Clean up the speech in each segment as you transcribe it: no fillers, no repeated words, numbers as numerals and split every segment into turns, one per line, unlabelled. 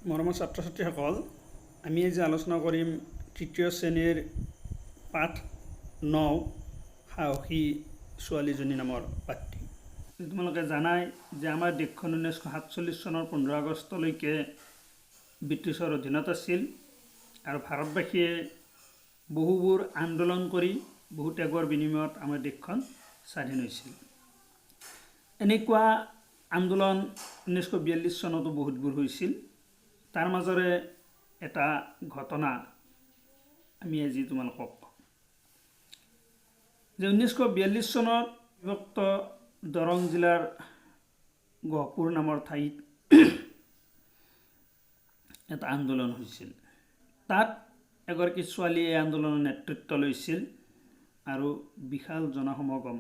মৰমৰ ছাত্ৰ ছাত্ৰীসকল, আমি আজি আলোচনা কৰিম তৃতীয় শ্ৰেণীৰ পাঠ ৯ সাহসী ছোৱালীজনী নামৰ পাঠটি। তোমালোকে জানাই যে আমাৰ দেশখন 1947 চনৰ 15 আগষ্টলৈকে ব্ৰিটিছৰ অধীনত আছিল আৰু ভাৰতবাসীয়ে বহুবোৰ আন্দোলন কৰি বহু ত্যাগৰ বিনিময়ত আমাৰ দেশখন স্বাধীন হৈছিল। এনেকুৱা আন্দোলন 1942 চনতো বহুতবোৰ হৈছিল। তাৰ মাজৰে এটা ঘটনা আমি আজি তোমালোকক যে 1942 চনত বিভক্ত দৰং জিলাৰ গহপুৰ নামৰ ঠাইত এটা আন্দোলন হৈছিল। তাত এগৰাকী ছোৱালীয়ে আন্দোলনৰ নেতৃত্ব লৈছিল আৰু বিশাল জনসমাগম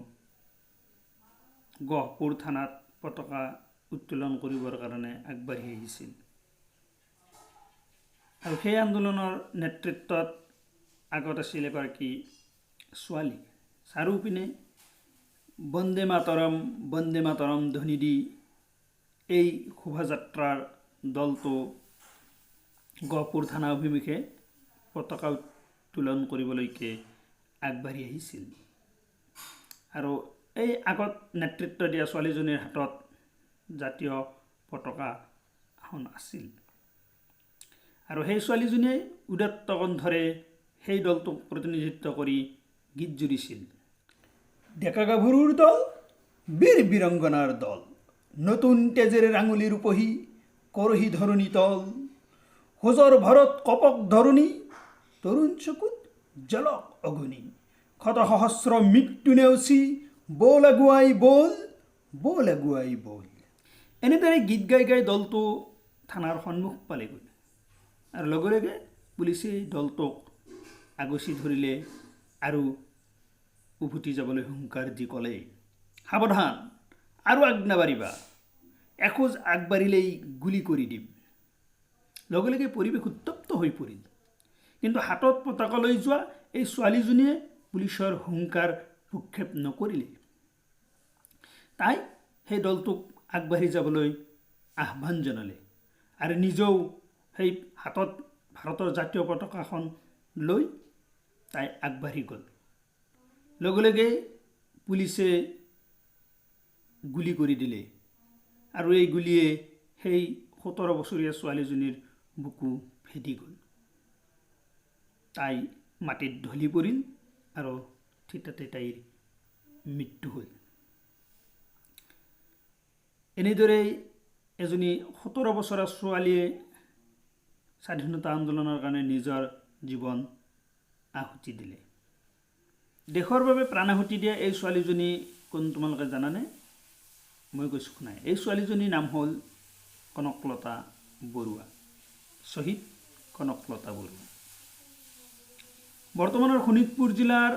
গহপুৰ থানাত পতাকা উত্তোলন কৰিবৰ কাৰণে আগবাঢ়ি আহিছিল। আৰু সেই আন্দোলনৰ নেতৃত্বত আগত আছিল এগৰাকী ছোৱালী। চাৰিওপিনে বন্দে মাতৰম ধ্বনি দি এই শোভাযাত্ৰাৰ দলটো গহপুৰ থানা অভিমুখে পতাকা উত্তোলন কৰিবলৈকে আগবাঢ়ি আহিছিল। আৰু এই আগত নেতৃত্ব দিয়া ছোৱালীজনীৰ হাতত জাতীয় পতাকা এখন আছিল। আৰু সেই ছোৱালীজনীয়ে উদাত্ত কণ্ঠৰে সেই দলটোক প্ৰতিনিধিত্ব কৰি গীত জুৰিছিল। ডেকা গাভৰুৰ দল, বীৰ বীৰংগনাৰ দল, নতুন তেজেৰে ৰাঙলী ৰূপহী কৰহি ধৰণী তল, হোজৰ ভৰত কপক ধৰণী, তৰুণ চকুত জলক অগণি, শত সহস্ৰ মৃত্যু নেওচি, বল আগুৱাই বল, বল আগুৱাই বল। এনেদৰে গীত গাই গাই দলটো থানাৰ সন্মুখ পালেগৈ আৰু লগে লগে পুলিচে দলটোক আগচি ধৰিলে আৰু উভতি যাবলৈ হুংকাৰ দি ক'লে, সাৱধান, আৰু আগ নাবাঢ়িবা, এখোজ আগবাঢ়িলেই গুলি কৰি দিম। লগে লগে পৰিৱেশ উত্তপ্ত হৈ পৰিল। কিন্তু হাতত পতাকা লৈ যোৱা এই ছোৱালীজনীয়ে পুলিচৰ হুংকাৰ ভ্ৰূক্ষেপ নকৰিলে। তাই সেই দলটোক আগবাঢ়ি যাবলৈ আহ্বান জনালে আৰু নিজেও সেই হাতত ভাৰতৰ জাতীয় পতাকাখন লৈ তাই আগবাঢ়ি গ'ল। লগে লগে পুলিচে গুলি কৰি দিলে আৰু এই গুলিয়ে সেই 17 বছৰীয়া ছোৱালীজনীৰ বুকু ভেদি গ'ল। তাই মাটিত ঢলি পৰিল আৰু থিতাতে তাইৰ মৃত্যু হ'ল। এনেদৰেই এজনী 17 বছৰীয়া ছোৱালীয়ে স্বাধীনতা আন্দোলনৰ কাৰণে নিজৰ জীৱন আহুতি দিলে। দেশৰ বাবে প্ৰাণ আহুতি দিয়া এই ছোৱালীজনী কোন তোমালোকে জানানে? মই কৈছোঁ শুনাই। এই ছোৱালীজনীৰ নাম হ'ল কনকলতা বৰুৱা, শ্বহীদ কনকলতা বৰুৱা। বৰ্তমানৰ শোণিতপুৰ জিলাৰ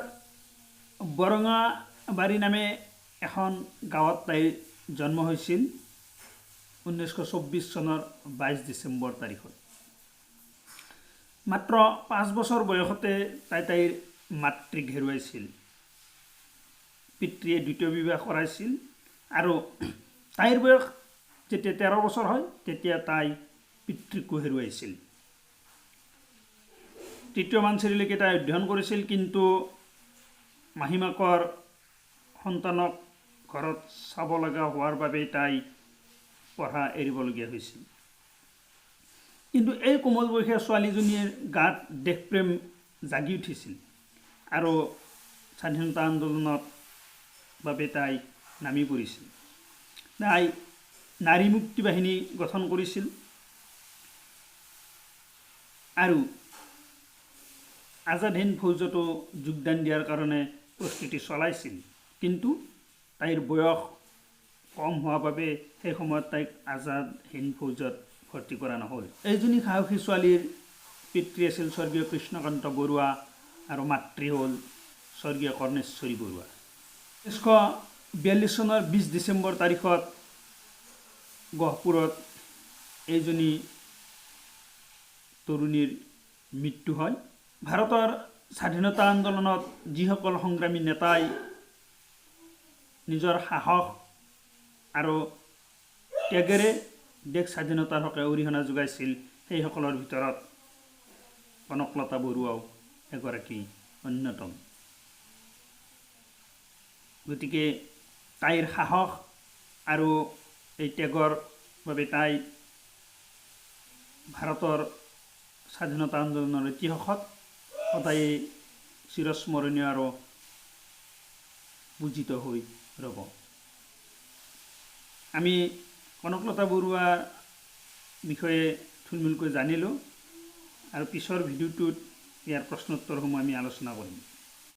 বৰঙাবাৰী নামে এখন গাঁৱত তাইৰ জন্ম হৈছিল 1924 চনৰ 22 ডিচেম্বৰ তাৰিখত। মাত্ৰ 5 বছৰ বয়সতে তাইৰ মাতৃক হেৰুৱাইছিল। পিতৃয়ে দ্বিতীয় বিবাহ কৰাইছিল আৰু তাইৰ বয়স যেতিয়া 13 বছৰ হয় তেতিয়া তাই পিতৃকো হেৰুৱাইছিল। তৃতীয় মানশ্ৰেণীলৈকে তাই অধ্যয়ন কৰিছিল, কিন্তু মাহীমাকৰ সন্তানক ঘৰত চাব লগা হোৱাৰ বাবে তাই পঢ়া এৰিবলগীয়া হৈছিল। কিন্তু এই কোমল বয়সীয়া ছোৱালীজনীৰ গাত দেশপ্ৰেম জাগি উঠিছিল আৰু স্বাধীনতা আন্দোলনত বাবে তাই নামি পৰিছিল। তাই নাৰী মুক্তি বাহিনী গঠন কৰিছিল আৰু আজাদ হিন্দ ফৌজতো যোগদান দিয়াৰ কাৰণে প্ৰস্তুতি চলাইছিল। কিন্তু তাইৰ বয়স কম হোৱাৰ বাবে সেই সময়ত তাইক আজাদ হিন্দ ফৌজত ভৰ্তি কৰা নহ'ল। এইজনী সাহসী ছোৱালীৰ পিতৃ আছিল স্বৰ্গীয় কৃষ্ণকান্ত বৰুৱা আৰু মাতৃ হ'ল স্বৰ্গীয় কৰ্ণেশ্বৰী বৰুৱা। 1942 চনৰ 20 ডিচেম্বৰ তাৰিখত গহপুৰত এইজনী তৰুণীৰ মৃত্যু হয়। ভাৰতৰ স্বাধীনতা আন্দোলনত যিসকল সংগ্ৰামী নেতাই নিজৰ সাহস আৰু ত্যাগেৰে দেশ স্বাধীনতাৰ হকে অৰিহণা যোগাইছিল, সেইসকলৰ ভিতৰত কনকলতা বৰুৱাও এগৰাকী অন্যতম। গতিকে তাইৰ সাহস আৰু এই ত্যাগৰ বাবে তাই ভাৰতৰ স্বাধীনতা আন্দোলনৰ ইতিহাসত সদায় চিৰস্মৰণীয় আৰু পূজিত হৈ ৰ'ব। আমি কনকলতা বৰুৱাৰ বিষয়ে থুলমূলকৈ জানিলোঁ আৰু পিছৰ ভিডিঅ'টোত ইয়াৰ প্ৰশ্নোত্তৰসমূহ আমি আলোচনা কৰিম।